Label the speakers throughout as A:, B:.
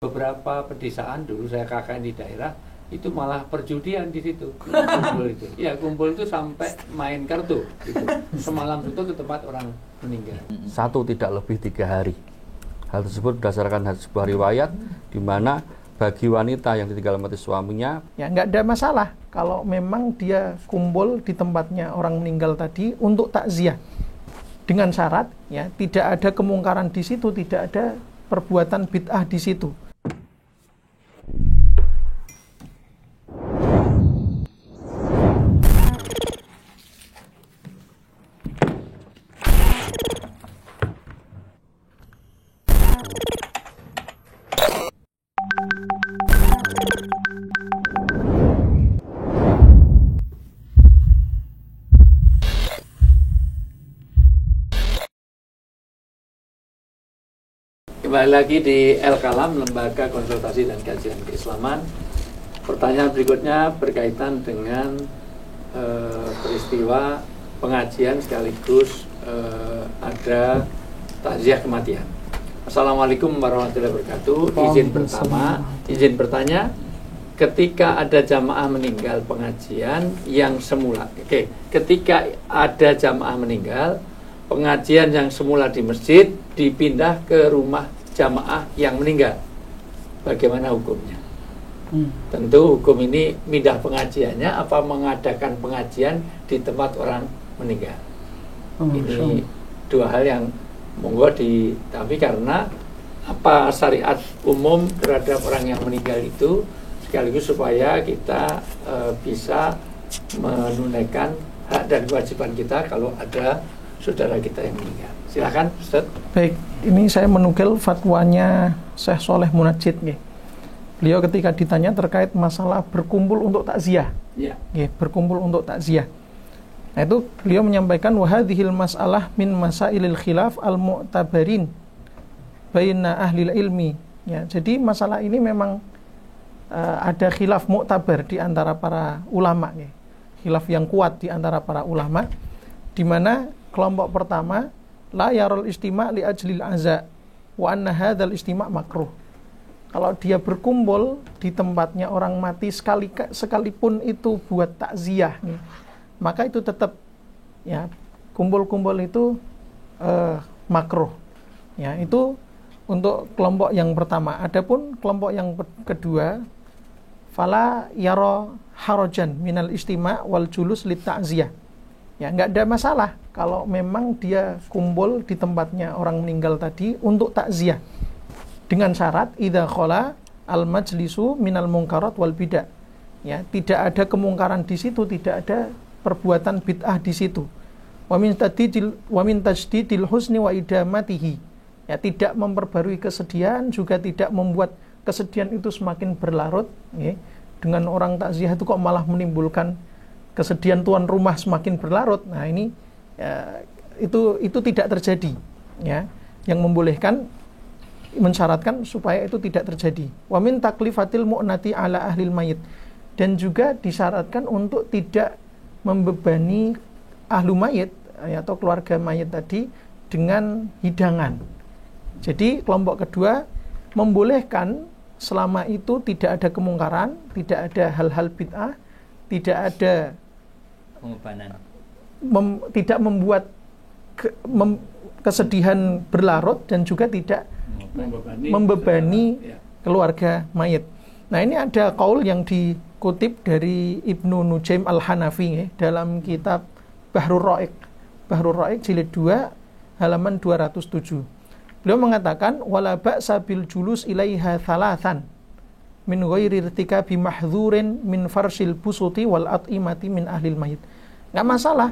A: Beberapa pedesaan dulu saya KKN di daerah itu malah perjudian di situ. Kumpul itu. Ya, kumpul itu sampai main kartu gitu. Semalam itu ke tempat orang meninggal.
B: 1 tidak lebih 3 hari. Hal tersebut berdasarkan sebuah riwayat di mana bagi wanita yang ditinggal mati suaminya,
C: ya nggak ada masalah kalau memang dia kumpul di tempatnya orang meninggal tadi untuk takziah, dengan syarat ya tidak ada kemungkaran di situ, tidak ada perbuatan bid'ah di situ.
A: Kembali lagi di El-Kalam, Lembaga Konsultasi dan Kajian Keislaman. Pertanyaan berikutnya berkaitan dengan peristiwa pengajian sekaligus ada takziah kematian. Assalamualaikum warahmatullahi wabarakatuh. Izin bertanya, ketika ada jamaah meninggal pengajian yang semula, ketika ada jamaah meninggal pengajian yang semula di masjid dipindah ke rumah jamaah yang meninggal, bagaimana hukumnya? Tentu hukum ini pindah pengajiannya apa mengadakan pengajian di tempat orang meninggal. Ini dua hal yang monggo tapi karena apa syariat umum terhadap orang yang meninggal itu sekaligus supaya kita bisa menunaikan hak dan kewajiban kita kalau ada saudara kita yang meninggal. Silakan, Ustaz.
C: Baik, ini saya menukil fatwanya Syekh Soleh Munajjid. Beliau ketika ditanya terkait masalah berkumpul untuk takziah.
A: Ya.
C: Berkumpul untuk takziah. Nah, itu beliau menyampaikan wahadhil mas'alah min masailil khilaf al-mu'tabarin baina ahlil ilmi. Ya, jadi masalah ini memang ada khilaf mu'tabar di antara para ulama. Khilaf yang kuat di antara para ulama, di mana kelompok pertama la yarul istima' li ajlil aza wa anna hadzal istima' makruh. Kalau dia berkumpul di tempatnya orang mati sekalipun itu buat takziah maka itu tetap ya kumpul-kumpul itu makruh. Ya, itu untuk kelompok yang pertama. Adapun kelompok yang kedua fala yara harajan minal istima' wal julus lit ta'ziyah. Ya, nggak ada masalah kalau memang dia kumpul di tempatnya orang meninggal tadi untuk takziah, dengan syarat idza khala al majlisu minal munkarat wal bidah. Ya, tidak ada kemungkaran di situ, tidak ada perbuatan bid'ah di situ. Wa min tajdidil husni wa idamatihi. Ya, tidak memperbarui kesedihan, juga tidak membuat kesedihan itu semakin berlarut. Ya. Dengan orang takziah itu kok malah menimbulkan kesedihan tuan rumah semakin berlarut. Nah, ini ya, itu tidak terjadi. Ya, yang membolehkan mensyaratkan supaya itu tidak terjadi. Wa min taklifatil mu'nati ala ahlil mayit, dan juga disyaratkan untuk tidak membebani ahlu mayit ya, atau keluarga mayit tadi dengan hidangan. Jadi kelompok kedua membolehkan selama itu tidak ada kemungkaran, tidak ada hal-hal bid'ah, tidak ada tidak membuat kesedihan berlarut, dan juga tidak membebani keluarga mayit. Nah, ini ada qaul yang dikutip dari Ibnu Nujaim Al-Hanafi dalam kitab Bahrul Ra'iq jilid 2 halaman 207. Beliau mengatakan wala ba'sa bil julus ilaiha thalathan min ghairi irtikabi mahdzurin min farsil busuti wal at'imati min ahlil mayit. Enggak masalah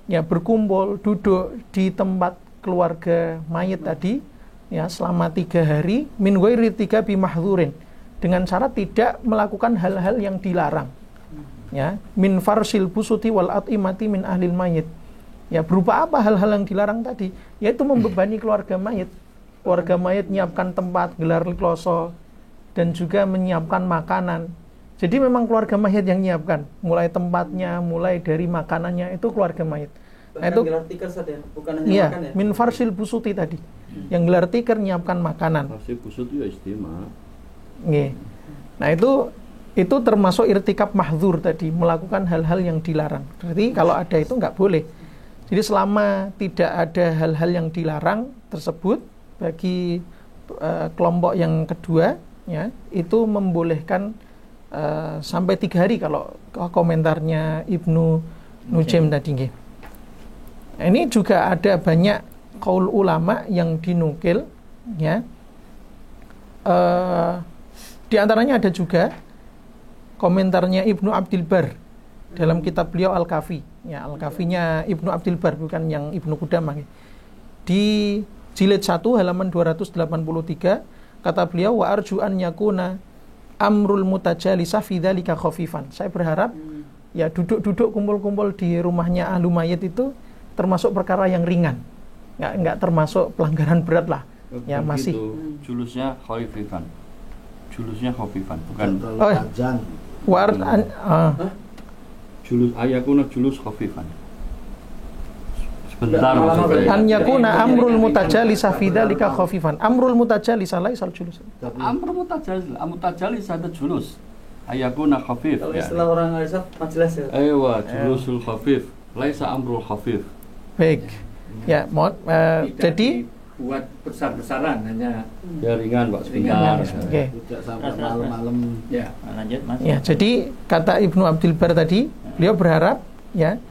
C: ya berkumpul duduk di tempat keluarga mayit tadi ya selama 3 hari min ghairi irtikabi mahdzurin, dengan syarat tidak melakukan hal-hal yang dilarang. Ya, min farsil busuti wal at'imati min ahlil mayit. Ya, berupa apa hal-hal yang dilarang tadi? Yaitu membebani keluarga mayit. Keluarga mayit menyiapkan tempat, gelar kloso, dan juga menyiapkan makanan. Jadi memang keluarga mayit yang menyiapkan, mulai tempatnya, mulai dari makanannya, itu keluarga mayit. Nah, itu
D: gelar tikar saja, bukan hanya
C: iya,
D: makan ya.
C: Min farsil busuti tadi. Yang gelar tikar menyiapkan makanan.
B: farsil busut itu ya istimewa.
C: Nggih. Nah, itu termasuk irtikab mahdzur tadi, melakukan hal-hal yang dilarang. Berarti kalau ada itu nggak boleh. Jadi selama tidak ada hal-hal yang dilarang tersebut, bagi kelompok yang kedua, ya, itu membolehkan sampai 3 hari kalau komentarnya Ibnu Nujaim tadi. Nggih. Ini juga ada banyak qaul ulama yang dinukil, ya. Di antaranya ada juga komentarnya Ibnu Abdil Bar dalam kitab beliau Al-Kafi, ya, Al-Kafinya Ibnu Abdil Bar, bukan yang Ibnu Qudamah. Di jilid 1 halaman 283 kata beliau, wa arju an yakuna amrul mutajalisa fi dzalika khafifan. Saya berharap ya duduk-duduk kumpul-kumpul di rumahnya ahlu mayit itu termasuk perkara yang ringan, nggak termasuk pelanggaran berat lah. Ya masih
B: julusnya khafifan. Julusnya khafifan, bukan
D: tajam.
B: Julus ayakuna julus khafifan. Sebentar.
C: An yakuna amrul mutajalisa fi dzalika khafifan. Amrul mutajalisa laisal julus.
B: Amrul mutajalisa ada julus. Ayakuna khafif.
D: Kalau istilah orang Arab majelis ya.
B: Aywa, julusul khafif. Laisa amrul khafif.
C: Baik. Ya, mohon jadi
A: buat besar-besaran, hanya
B: ya ringan Pak, sebentar.
C: Oke.
D: Tidak sampai malam-malam.
A: ya.
E: Lanjut Mas.
C: Ya, jadi kata Ibnu Abdil Bar tadi, beliau berharap ya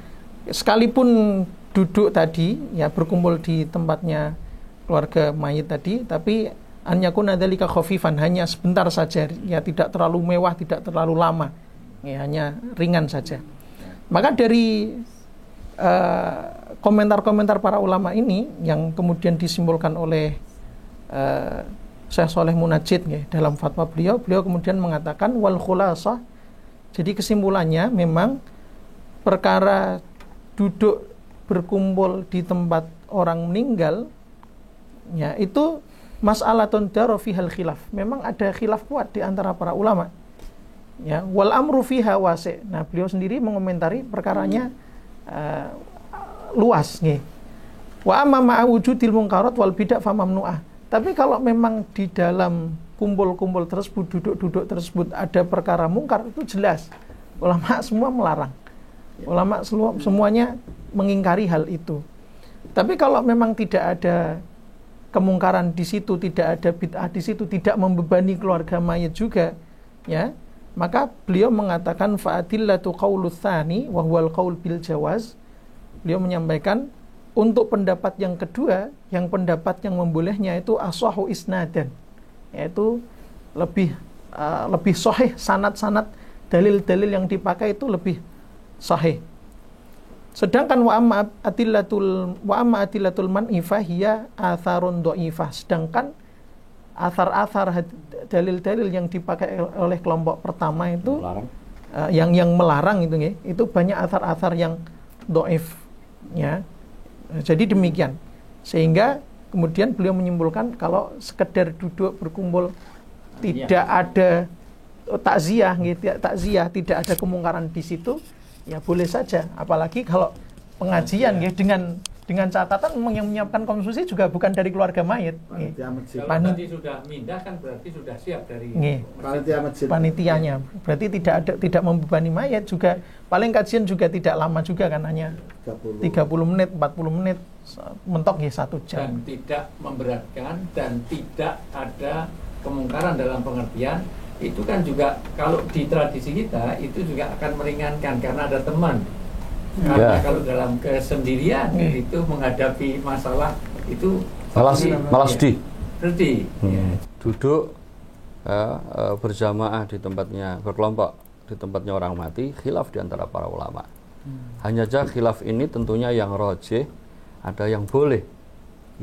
C: sekalipun duduk tadi ya berkumpul di tempatnya keluarga mayit tadi, tapi an yakuna dzalika khafifan, hanya sebentar saja, ya tidak terlalu mewah, tidak terlalu lama. Ya, hanya ringan saja. Maka dari komentar-komentar para ulama ini yang kemudian disimpulkan oleh Syekh Shalih Munajjid ya, dalam fatwa beliau kemudian mengatakan wal khulasah, jadi kesimpulannya memang perkara duduk berkumpul di tempat orang meninggal ya itu mas'alatun daro fihal khilaf, memang ada khilaf kuat di antara para ulama ya, wal amru fiha wasi'. Nah, beliau sendiri mengomentari perkaranya luas nih. Wa amma ma'a wujudil munkarat wal bid'ah famamnu'ah. Tapi kalau memang di dalam kumpul-kumpul tersebut, duduk-duduk tersebut ada perkara mungkar, itu jelas ulama semua melarang. Ulama semuanya mengingkari hal itu. Tapi kalau memang tidak ada kemungkaran di situ, tidak ada bid'ah di situ, tidak membebani keluarga mayit juga, ya, maka beliau mengatakan fa'adillatu qaulus tsani wa huwal qaul bil jawaz. Beliau menyampaikan untuk pendapat yang kedua, yang pendapat yang membolehnya itu ashahu isnadan, yaitu lebih sahih sanad-sanad, dalil-dalil yang dipakai itu lebih sahih. Sedangkan wa amma adillatul man'i fahiya atharun dhaifah. Sedangkan athar-athar dalil-dalil yang dipakai oleh kelompok pertama itu yang melarang itu nggih, itu banyak athar-athar yang dhaif ya. Jadi demikian. Sehingga kemudian beliau menyimpulkan kalau sekedar duduk berkumpul tidak ada takziah, tidak ada kemungkaran di situ, ya boleh saja. Apalagi kalau pengajian ya, dengan catatan yang menyiapkan konsumsi juga bukan dari keluarga mayit.
A: Kalau tadi sudah mindah kan berarti sudah siap dari
C: panitianya. Berarti tidak membebani mayit juga. Paling kajian juga tidak lama juga kan, hanya 30 menit, 40 menit, mentok ya 1 jam.
A: Dan tidak memberatkan dan tidak ada kemungkaran dalam pengertian itu kan juga kalau di tradisi kita itu juga akan meringankan karena ada teman. Karena kalau dalam kesendirian itu menghadapi masalah itu
B: malah sedih.
A: Sedih.
B: Duduk berjamaah di tempatnya berkelompok di tempatnya orang mati, khilaf di antara para ulama. Hanya saja khilaf ini tentunya yang rajih, ada yang boleh.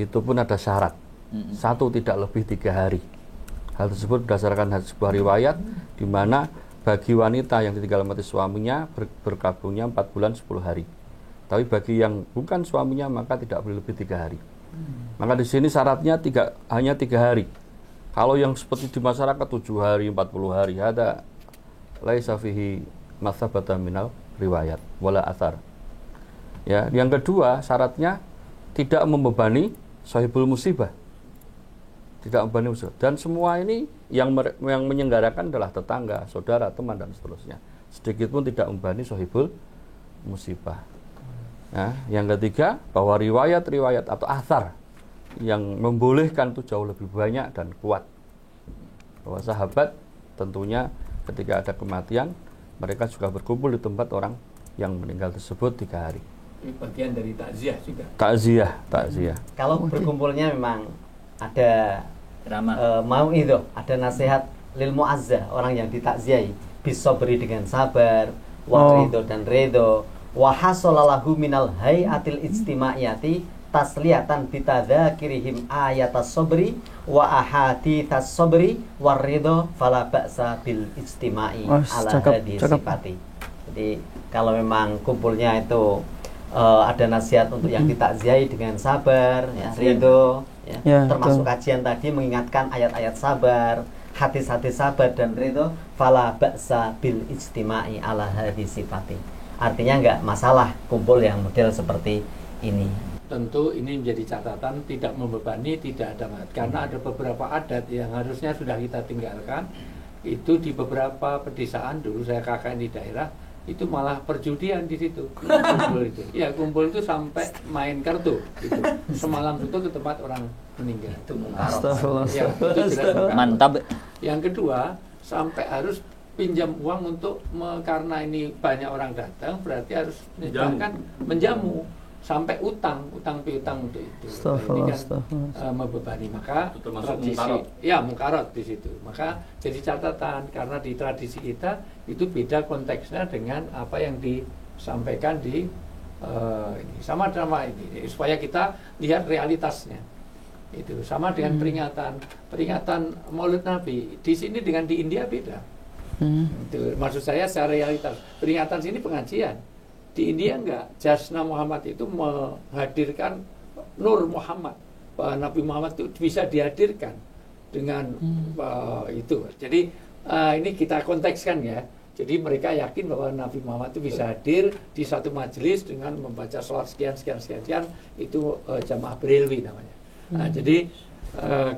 B: Itu pun ada syarat. 1 tidak lebih 3 hari. Hal tersebut berdasarkan sebuah riwayat di mana bagi wanita yang ditinggal mati suaminya berkabungnya 4 bulan 10 hari. Tapi bagi yang bukan suaminya maka tidak boleh lebih 3 hari. Maka di sini syaratnya hanya 3 hari. Kalau yang seperti di masyarakat 7 hari, 40 hari, ada laisa fihi masabata minal riwayat wala athar. Ya, yang kedua syaratnya tidak membebani sahibul musibah. tidak membebani musibah. Dan semua ini yang menyelenggarakan adalah tetangga, saudara, teman, dan seterusnya. Sedikit pun tidak membebani sohibul musibah. Nah, yang ketiga, bahwa riwayat-riwayat atau athar yang membolehkan itu jauh lebih banyak dan kuat. Bahwa sahabat tentunya ketika ada kematian, mereka juga berkumpul di tempat orang yang meninggal tersebut 3 hari.
A: Ini bagian dari takziah juga.
B: Takziah.
E: Kalau berkumpulnya memang ada mau itu, ada nasihat lil muazzah, orang yang ditakziahi, bisa beri dengan sabar, ridho dan ridho, wa hasalalahu minal hayatil ijtimaiyati tasliyatan bitadzakirihim ayatas sabri wa ahaditsas sabri waridho fala ba'sa bil ijtimai ala hadhihi sifati. Jadi kalau memang kumpulnya itu ada nasihat untuk yang ditakziahi dengan sabar, ya, ridho, ya, termasuk kajian tadi mengingatkan ayat-ayat sabar, hadis-hadis sabar dan ridho, fala ba'sa bil ijtimai ala hadhihi sifati. Artinya enggak masalah kumpul yang model seperti ini.
A: Tentu ini menjadi catatan, tidak membebani, tidak ada adat. Karena ada beberapa adat yang harusnya sudah kita tinggalkan. Itu di beberapa pedesaan, dulu saya KKN di daerah, itu malah perjudian di situ. Kumpul itu. Ya, kumpul itu sampai main kartu gitu. Semalam itu ke tempat orang meninggal. Itu
C: Astagfirullah.
A: Ya, itu jelas.
F: Mantap.
A: Yang kedua, sampai harus pinjam uang untuk karena ini banyak orang datang, berarti harus menjamu sampai utang piutang untuk itu. Ini kan membebani, maka tradisi mungkarot di situ. Maka jadi catatan, karena di tradisi kita itu beda konteksnya dengan apa yang disampaikan di ini. Sama ini supaya kita lihat realitasnya. Itu sama dengan peringatan Maulid Nabi. Di sini dengan di India beda. Itu maksud saya secara realitas. Peringatan sini pengajian. Di India enggak. Jasna Muhammad itu menghadirkan Nur Muhammad. Nabi Muhammad itu bisa dihadirkan dengan itu. Jadi ini kita kontekskan ya. Jadi mereka yakin bahwa Nabi Muhammad itu bisa hadir di satu majelis dengan membaca sholat sekian. Itu jamaah berilwi namanya. Nah, jadi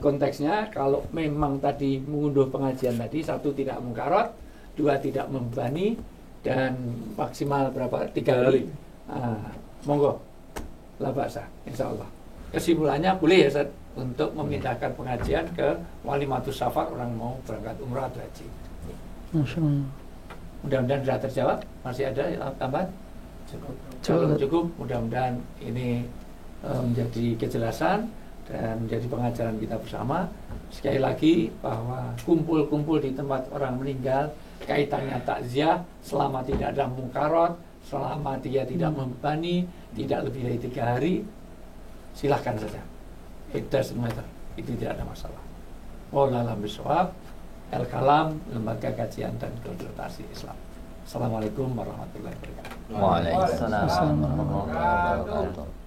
A: konteksnya kalau memang tadi mengunduh pengajian tadi, 1 tidak mungkarot, 2 tidak membebani, dan maksimal berapa? 3 hari. Monggo, la ba'sa, insya Allah. Kesimpulannya boleh ya Ustaz, untuk memindahkan pengajian ke Walimatus Safar, orang mau berangkat umrah atau haji.
C: Masya Allah.
A: Mudah-mudahan sudah terjawab. Masih ada tambahan? Cukup. Mudah-mudahan ini menjadi kejelasan dan menjadi pengajaran kita bersama. Sekali lagi bahwa kumpul-kumpul di tempat orang meninggal kaitannya takziah selama tidak ada mungkarot, selama dia tidak membebani, tidak lebih dari 3 hari, silahkan saja. It doesn't matter. Itu tidak ada masalah. Wallahu bishawab. Al-Kalam, Lembaga Kajian dan Konsultasi Islam. Assalamualaikum warahmatullahi wabarakatuh.
F: Waalaikumsalam warahmatullahi wabarakatuh.